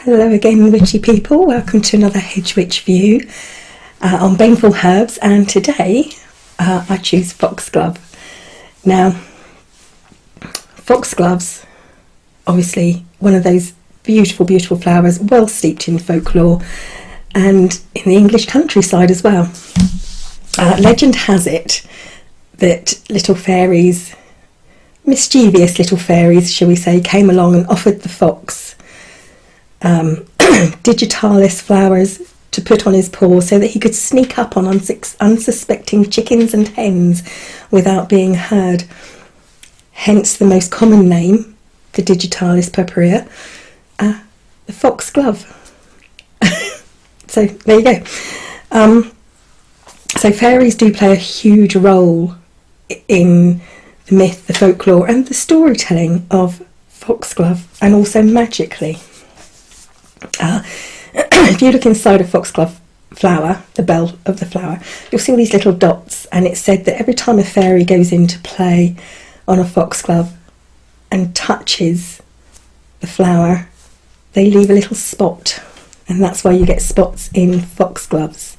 Hello again, witchy people. Welcome to another HedgeWitch view on baneful herbs, and today I choose foxglove. Now, foxgloves, obviously one of those beautiful, beautiful flowers, well steeped in folklore and in the English countryside as well. Legend has it that little fairies, mischievous little fairies, shall we say, came along and offered the fox Digitallis flowers to put on his paw so that he could sneak up on unsuspecting chickens and hens without being heard. Hence the most common name, the Digitallis Purpurea, the foxglove. So there you go. So fairies do play a huge role in the myth, the folklore and the storytelling of foxglove, and also magically. If you look inside a foxglove flower, the bell of the flower, you'll see all these little dots, and it's said that every time a fairy goes into play on a foxglove and touches the flower, they leave a little spot, and that's why you get spots in foxgloves.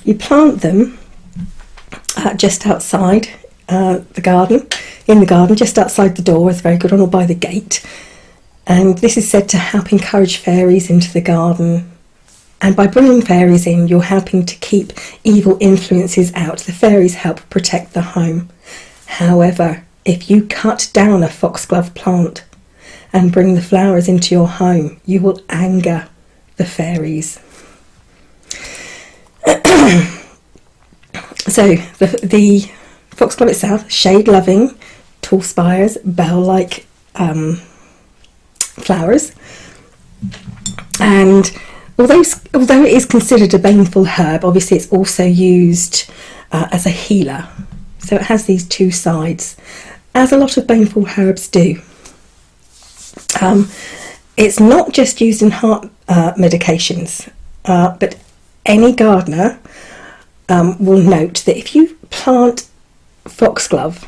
You plant them just outside the garden, in the garden, just outside the door, is very good on, or by the gate. And this is said to help encourage fairies into the garden. And by bringing fairies in, you're helping to keep evil influences out. The fairies help protect the home. However, if you cut down a foxglove plant and bring the flowers into your home, you will anger the fairies. So the foxglove itself, shade-loving, tall spires, bell-like flowers, and although it is considered a baneful herb, obviously it's also used as a healer, so it has these two sides, as a lot of baneful herbs do. It's not just used in heart medications, but any gardener will note that if you plant foxglove,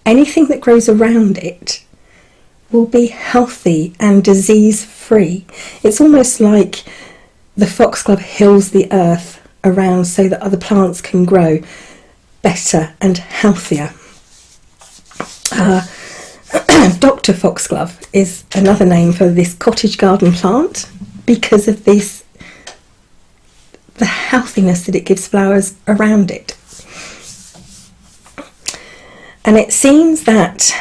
anything that grows around it will be healthy and disease-free. It's almost like the foxglove heals the earth around so that other plants can grow better and healthier. Dr. Foxglove is another name for this cottage garden plant because of the healthiness that it gives flowers around it. And it seems that,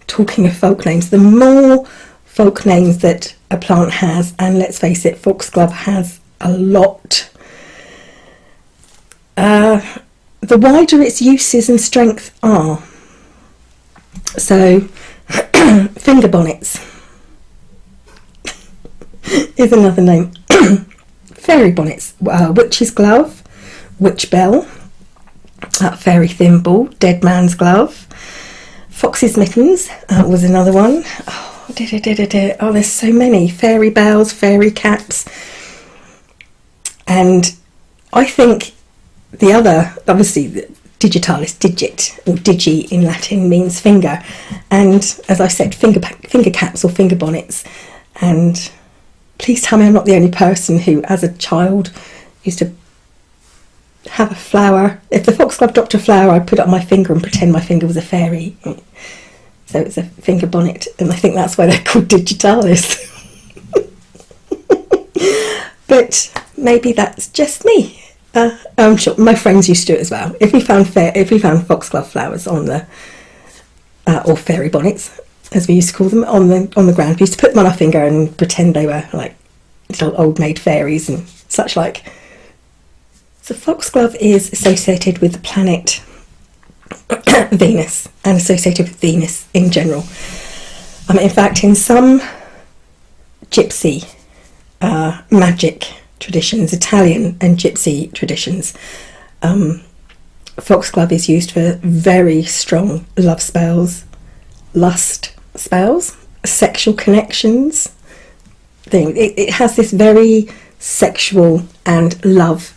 talking of folk names, the more folk names that a plant has, and let's face it, foxglove has a lot, the wider its uses and strength are. So, finger bonnets is another name. Fairy bonnets, witch's glove, witch bell, fairy thimble, dead man's glove. Fox's mittens was another one. Oh, there's so many. Fairy bells, fairy caps. And I think the other, obviously, digitalis, digit, or digi in Latin means finger. And as I said, finger caps or finger bonnets. And please tell me I'm not the only person who, as a child, used to have a flower. If the foxglove dropped a flower, I'd put it on my finger and pretend my finger was a fairy. So it's a finger bonnet, and I think that's why they're called digitalis. But maybe that's just me. I'm sure my friends used to do it as well. If we found foxglove flowers on the or fairy bonnets, as we used to call them, on the ground, we used to put them on our finger and pretend they were like little old maid fairies and such like. So foxglove is associated with the planet Venus, and associated with Venus in general. In fact, in some gypsy magic traditions, Italian and gypsy traditions, foxglove is used for very strong love spells, lust spells, sexual connections. It has this very sexual and love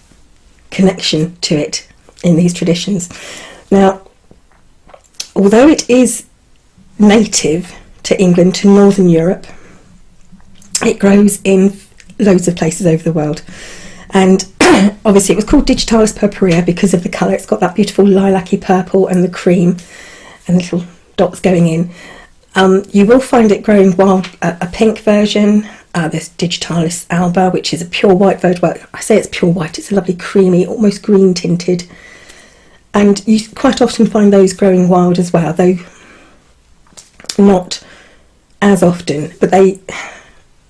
connection to it in these traditions. Now, although it is native to England, to Northern Europe, It grows in loads of places over the world, and obviously it was called Digitallis Purpurea because of the colour. It's got that beautiful lilac-y purple and the cream and little dots going in. You will find it growing wild, a pink version. There's Digitallis alba, which is a pure white version. Well, I say it's pure white, it's a lovely creamy, almost green tinted. And you quite often find those growing wild as well, though not as often. But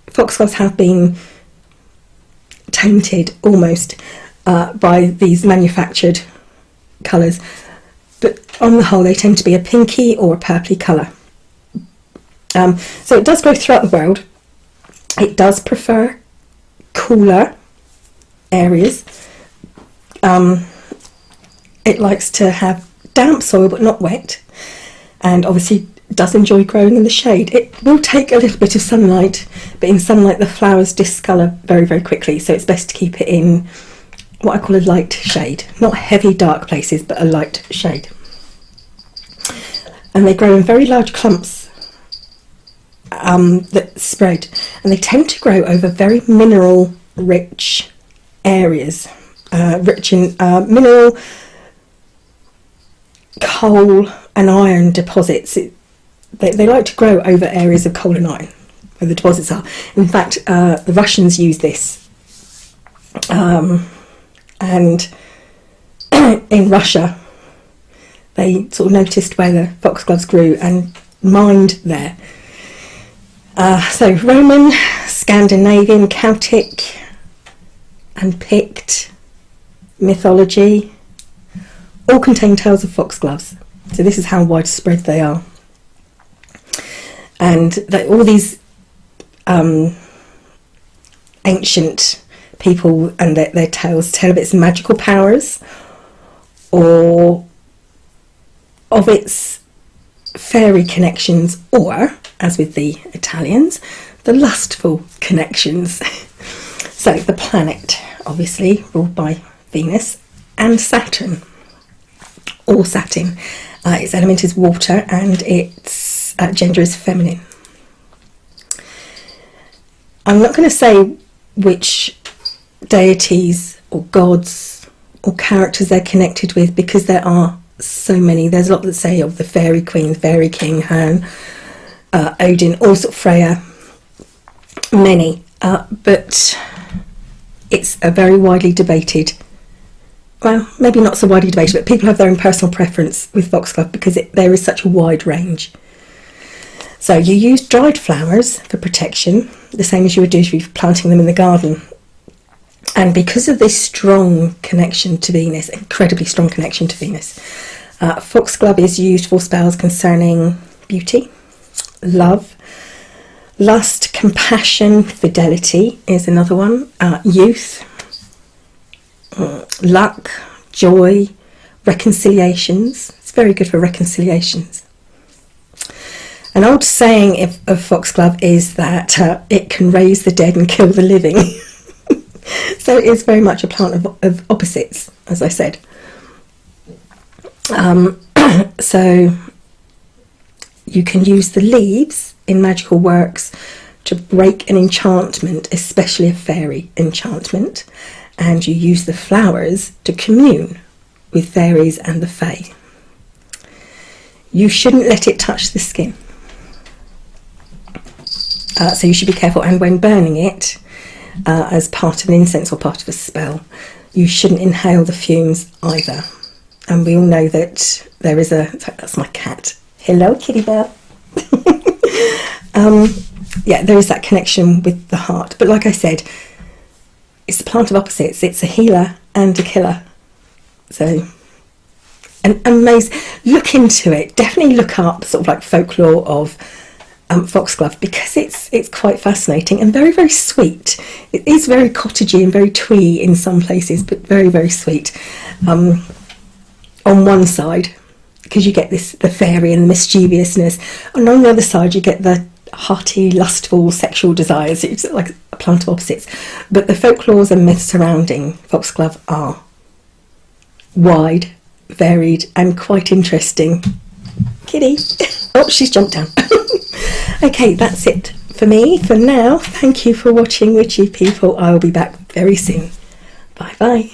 foxgloves have been tainted almost by these manufactured colours. But on the whole, they tend to be a pinky or a purpley colour. So it does grow throughout the world. It does prefer cooler areas. It likes to have damp soil but not wet, and obviously does enjoy growing in the shade. It will take a little bit of sunlight, but in sunlight the flowers discolour very, very quickly, so it's best to keep it in what I call a light shade. Not heavy dark places, but a light shade. And they grow in very large clumps that spread, and they tend to grow over very mineral rich areas, rich in mineral, coal and iron deposits. They like to grow over areas of coal and iron where the deposits are. In fact, the Russians use this, and in Russia they sort of noticed where the foxgloves grew and mined there. So Roman, Scandinavian, Celtic and Pict mythology all contain tales of foxgloves. So this is how widespread they are. And all these ancient people and their tales tell of its magical powers, or of its fairy connections, or, as with the Italians, the lustful connections. So the planet, obviously, ruled by Venus, and Saturn, or Saturn. Its element is water, and its gender is feminine. I'm not going to say which deities or gods or characters they're connected with, because there are so many. There's a lot that say of the fairy queen, fairy king, Herne, Odin, also Freya, many, but it's a very widely debated, well, maybe not so widely debated, but people have their own personal preference with foxglove because there is such a wide range. So you use dried flowers for protection, the same as you would do if you're planting them in the garden. And because of this strong connection to Venus, incredibly strong connection to Venus, foxglove is used for spells concerning beauty, love, lust, compassion, fidelity is another one, youth, luck, joy, reconciliations. It's very good for reconciliations. An old saying of foxglove is that it can raise the dead and kill the living. So it is very much a plant of opposites, as I said. So you can use the leaves in magical works to break an enchantment, especially a fairy enchantment, and you use the flowers to commune with fairies and the fae. You shouldn't let it touch the skin. So you should be careful, and when burning it, as part of an incense or part of a spell, you shouldn't inhale the fumes either. And we all know that there is that's my cat. Hello, kitty bear. Yeah, there is that connection with the heart. But like I said, it's a plant of opposites. It's a healer and a killer. So, and amazing. Look into it. Definitely look up sort of like folklore of foxglove, because it's quite fascinating and very, very sweet. It is very cottagey and very twee in some places, but very, very sweet. On one side, because you get the fairy and the mischievousness, and on the other side you get the hearty, lustful sexual desires. It's like a plant of opposites. But the folklores and myths surrounding foxglove are wide, varied, and quite interesting. Kitty. Oh, she's jumped down. Okay, that's it for me, for now, thank you for watching, witchy people. I will be back very soon. Bye bye.